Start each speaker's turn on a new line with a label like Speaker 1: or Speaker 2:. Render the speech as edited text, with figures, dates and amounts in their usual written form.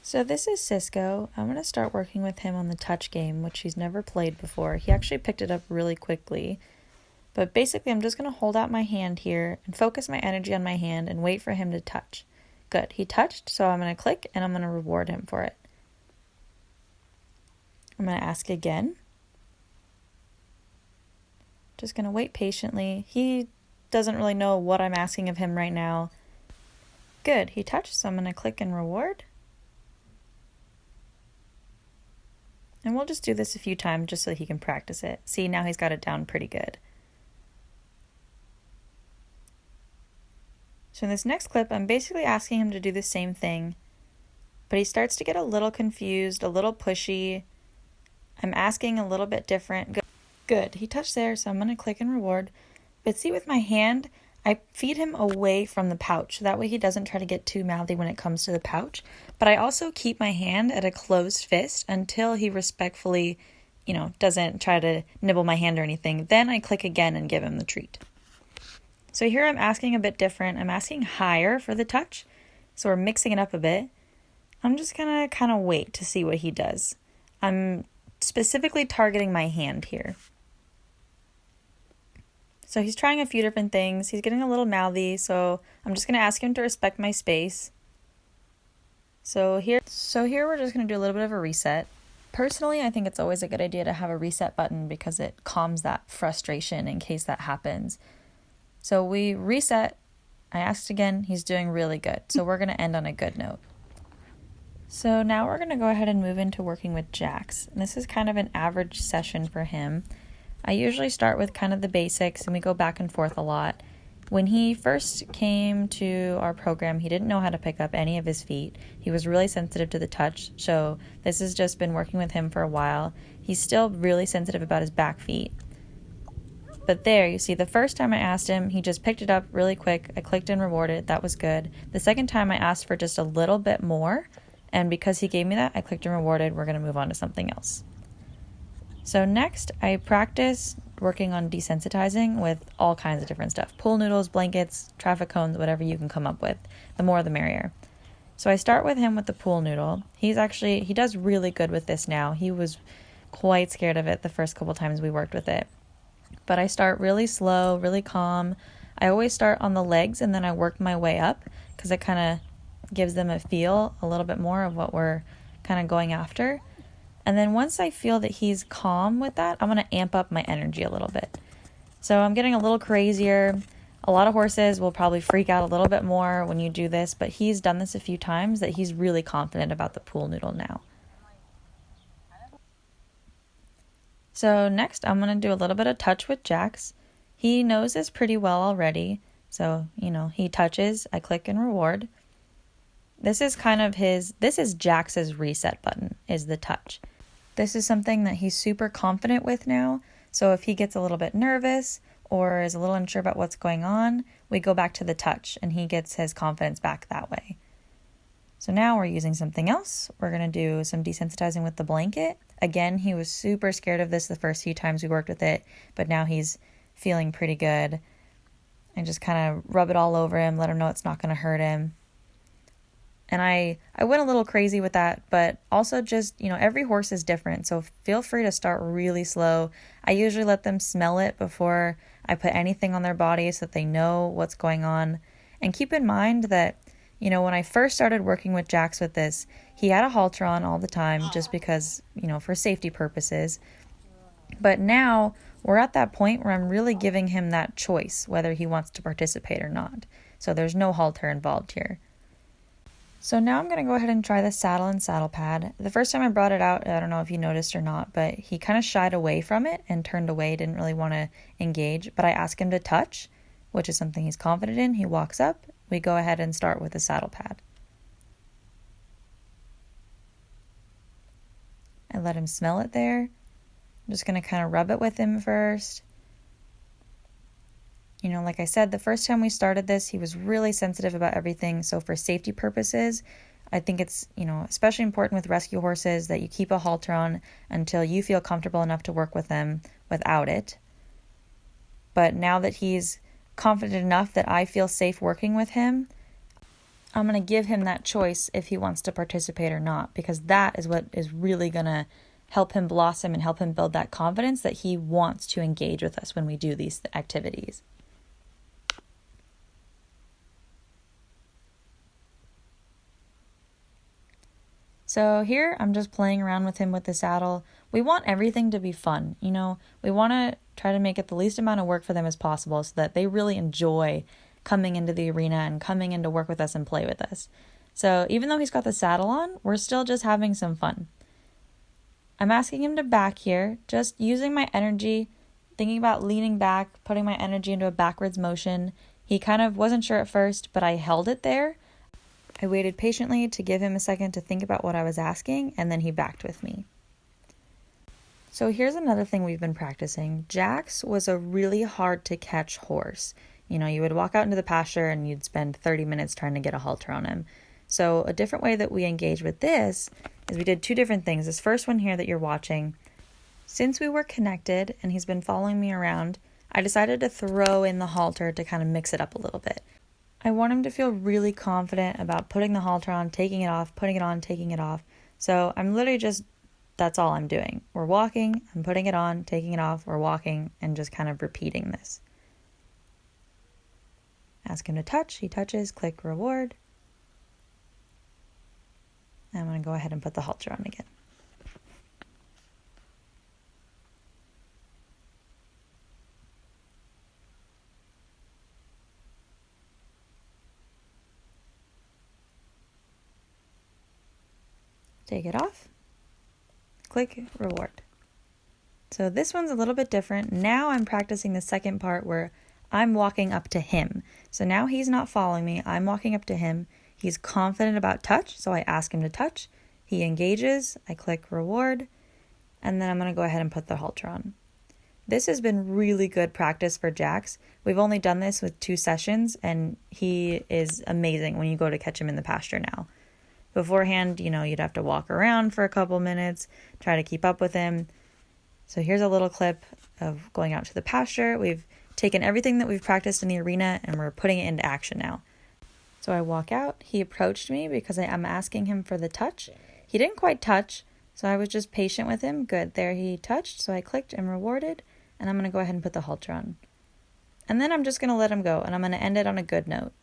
Speaker 1: So this is Cisco. I'm going to start working with him on the touch game, which he's never played before. He actually picked it up really quickly. But basically, I'm just going to hold out my hand here and focus my energy on my hand and wait for him to touch. Good. He touched, so I'm going to click and I'm going to reward him for it. I'm going to ask again. Just going to wait patiently. He doesn't really know what I'm asking of him right now. Good. He touched, so I'm going to click and reward. And we'll just do this a few times just so he can practice it. See, now he's got it down pretty good. So in this next clip, I'm basically asking him to do the same thing, but he starts to get a little confused, a little pushy. I'm asking a little bit different. Good. He touched there, so I'm going to click and reward. But see, with my hand, I feed him away from the pouch. That way he doesn't try to get too mouthy when it comes to the pouch. But I also keep my hand at a closed fist until he respectfully, doesn't try to nibble my hand or anything. Then I click again and give him the treat. So here I'm asking a bit different. I'm asking higher for the touch. So we're mixing it up a bit. I'm just going to kind of wait to see what he does. I'm specifically targeting my hand here. So he's trying a few different things. He's getting a little mouthy, so I'm just going to ask him to respect my space. So here we're just going to do a little bit of a reset. Personally, I think it's always a good idea to have a reset button because it calms that frustration in case that happens. So we reset. I asked again. He's doing really good. So we're going to end on a good note. So now we're going to go ahead and move into working with Jax. And this is kind of an average session for him. I usually start with kind of the basics and we go back and forth a lot. When he first came to our program, he didn't know how to pick up any of his feet. He was really sensitive to the touch, so this has just been working with him for a while. He's still really sensitive about his back feet. But there, you see, the first time I asked him, he just picked it up really quick. I clicked and rewarded. That was good. The second time I asked for just a little bit more, and because he gave me that, I clicked and rewarded. We're going to move on to something else. So next, I practice working on desensitizing with all kinds of different stuff. Pool noodles, blankets, traffic cones, whatever you can come up with. The more the merrier. So I start with him with the pool noodle. He does really good with this now. He was quite scared of it the first couple times we worked with it. But I start really slow, really calm. I always start on the legs and then I work my way up because it kind of gives them a feel a little bit more of what we're kind of going after. And then once I feel that he's calm with that, I'm going to amp up my energy a little bit. So I'm getting a little crazier. A lot of horses will probably freak out a little bit more when you do this, but he's done this a few times that he's really confident about the pool noodle now. So next, I'm going to do a little bit of touch with Jax. He knows this pretty well already. So, he touches, I click and reward. This is Jax's reset button, is the touch. This is something that he's super confident with now. So if he gets a little bit nervous or is a little unsure about what's going on, we go back to the touch and he gets his confidence back that way. So now we're using something else. We're going to do some desensitizing with the blanket. Again, he was super scared of this the first few times we worked with it, but now he's feeling pretty good. And just kind of rub it all over him, let him know it's not going to hurt him. And I went a little crazy with that, but also just, every horse is different. So feel free to start really slow. I usually let them smell it before I put anything on their body so that they know what's going on. And keep in mind that, when I first started working with Jax with this, he had a halter on all the time just because, for safety purposes. But now we're at that point where I'm really giving him that choice, whether he wants to participate or not. So there's no halter involved here. So now I'm going to go ahead and try the saddle and saddle pad. The first time I brought it out, I don't know if you noticed or not, but he kind of shied away from it and turned away, didn't really want to engage. But I asked him to touch, which is something he's confident in. He walks up. We go ahead and start with the saddle pad. I let him smell it there. I'm just going to kind of rub it with him first. Like I said, the first time we started this, he was really sensitive about everything. So for safety purposes, I think it's, especially important with rescue horses that you keep a halter on until you feel comfortable enough to work with them without it. But now that he's confident enough that I feel safe working with him, I'm going to give him that choice if he wants to participate or not, because that is what is really going to help him blossom and help him build that confidence that he wants to engage with us when we do these activities. So here I'm just playing around with him with the saddle. We want everything to be fun. We want to try to make it the least amount of work for them as possible so that they really enjoy coming into the arena and coming in to work with us and play with us. So even though he's got the saddle on, we're still just having some fun. I'm asking him to back here, just using my energy, thinking about leaning back, putting my energy into a backwards motion. He kind of wasn't sure at first, but I held it there. I waited patiently to give him a second to think about what I was asking, and then he backed with me. So here's another thing we've been practicing. Jax was a really hard to catch horse. You would walk out into the pasture and you'd spend 30 minutes trying to get a halter on him. So a different way that we engage with this is we did two different things. This first one here that you're watching, since we were connected and he's been following me around, I decided to throw in the halter to kind of mix it up a little bit. I want him to feel really confident about putting the halter on, taking it off, putting it on, taking it off. So I'm literally that's all I'm doing. We're walking, I'm putting it on, taking it off, we're walking, and just kind of repeating this. Ask him to touch, he touches, click reward. And I'm going to go ahead and put the halter on again. Take it off, click reward. So this one's a little bit different. Now I'm practicing the second part where I'm walking up to him. So now he's not following me, I'm walking up to him. He's confident about touch, so I ask him to touch. He engages, I click reward, and then I'm going to go ahead and put the halter on. This has been really good practice for Jax. We've only done this with 2 sessions, and he is amazing when you go to catch him in the pasture now. Beforehand, you'd have to walk around for a couple minutes, try to keep up with him. So here's a little clip of going out to the pasture. We've taken everything that we've practiced in the arena and we're putting it into action now. So I walk out. He approached me because I'm asking him for the touch. He didn't quite touch, so I was just patient with him. Good, there he touched, so I clicked and rewarded, and I'm going to go ahead and put the halter on. And then I'm just going to let him go, and I'm going to end it on a good note.